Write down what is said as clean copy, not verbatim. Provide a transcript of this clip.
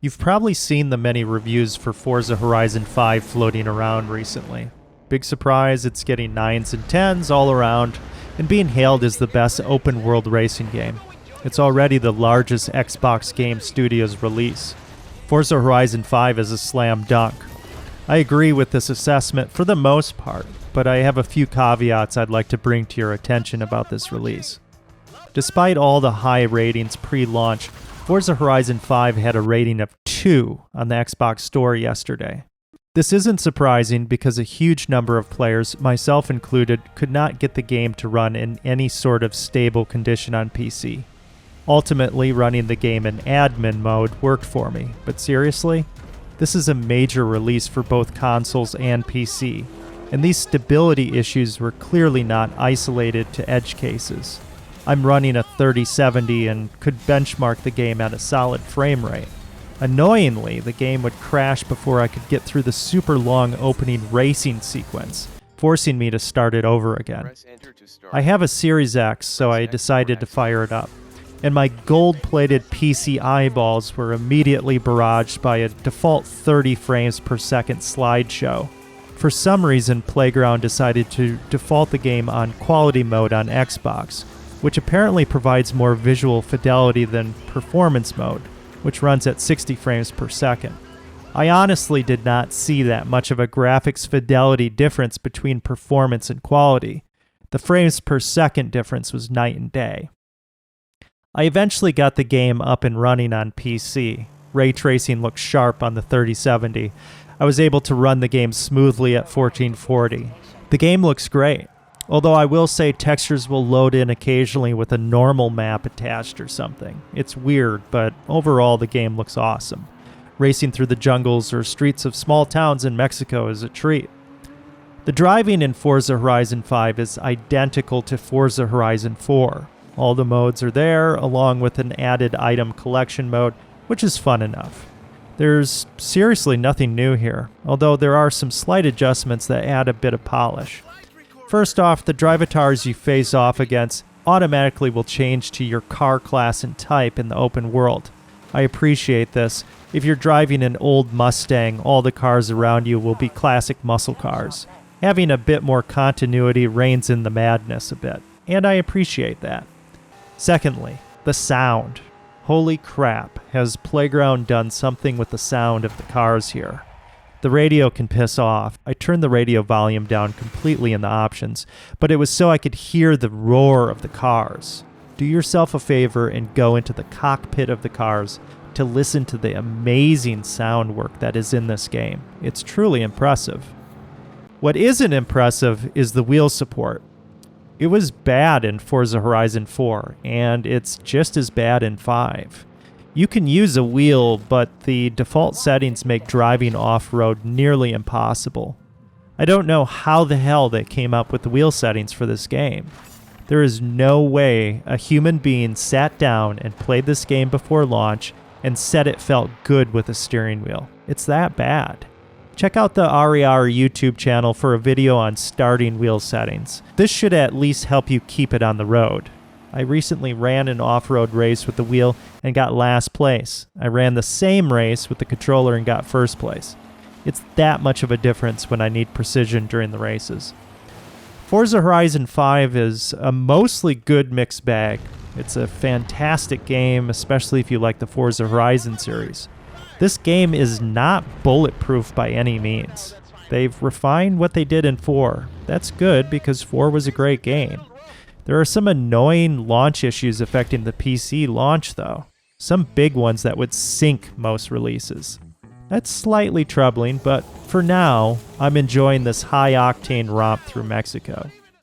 You've probably seen the many reviews for Forza Horizon 5 floating around recently. Big surprise, it's getting 9s and 10s all around, and being hailed as the best open-world racing game. It's already the largest Xbox Game Studios release. Forza Horizon 5 is a slam dunk. I agree with this assessment for the most part, but I have a few caveats I'd like to bring to your attention about this release. Despite all the high ratings pre-launch, Forza Horizon 5 had a rating of 2 on the Xbox Store yesterday. This isn't surprising because a huge number of players, myself included, could not get the game to run in any sort of stable condition on PC. Ultimately, running the game in admin mode worked for me, but seriously? This is a major release for both consoles and PC, and these stability issues were clearly not isolated to edge cases. I'm running a 3070 and could benchmark the game at a solid frame rate. Annoyingly, the game would crash before I could get through the super long opening racing sequence, forcing me to start it over again. I have a Series X, so I decided to fire it up, and my gold-plated PC eyeballs were immediately barraged by a default 30 frames per second slideshow. For some reason, Playground decided to default the game on quality mode on Xbox, which apparently provides more visual fidelity than performance mode, which runs at 60 frames per second. I honestly did not see that much of a graphics fidelity difference between performance and quality. The frames per second difference was night and day. I eventually got the game up and running on PC. Ray tracing looked sharp on the 3070. I was able to run the game smoothly at 1440. The game looks great, although I will say textures will load in occasionally with a normal map attached or something. It's weird, but overall the game looks awesome. Racing through the jungles or streets of small towns in Mexico is a treat. The driving in Forza Horizon 5 is identical to Forza Horizon 4. All the modes are there, along with an added item collection mode, which is fun enough. There's seriously nothing new here, although there are some slight adjustments that add a bit of polish. First off, the drivatars you face off against automatically will change to your car class and type in the open world. I appreciate this. If you're driving an old Mustang, all the cars around you will be classic muscle cars. Having a bit more continuity reins in the madness a bit, and I appreciate that. Secondly, the sound. Holy crap, has Playground done something with the sound of the cars here. The radio can piss off. I turned the radio volume down completely in the options, but it was so I could hear the roar of the cars. Do yourself a favor and go into the cockpit of the cars to listen to the amazing sound work that is in this game. It's truly impressive. What isn't impressive is the wheel support. It was bad in Forza Horizon 4, and it's just as bad in 5. You can use a wheel, but the default settings make driving off-road nearly impossible. I don't know how the hell they came up with the wheel settings for this game. There is no way a human being sat down and played this game before launch and said it felt good with a steering wheel. It's that bad. Check out the RER YouTube channel for a video on starting wheel settings. This should at least help you keep it on the road. I recently ran an off-road race with the wheel and got last place. I ran the same race with the controller and got first place. It's that much of a difference when I need precision during the races. Forza Horizon 5 is a mostly good mixed bag. It's a fantastic game, especially if you like the Forza Horizon series. This game is not bulletproof by any means. They've refined what they did in 4. That's good because 4 was a great game. There are some annoying launch issues affecting the PC launch, though. Some big ones that would sink most releases. That's slightly troubling, but for now, I'm enjoying this high-octane romp through Mexico.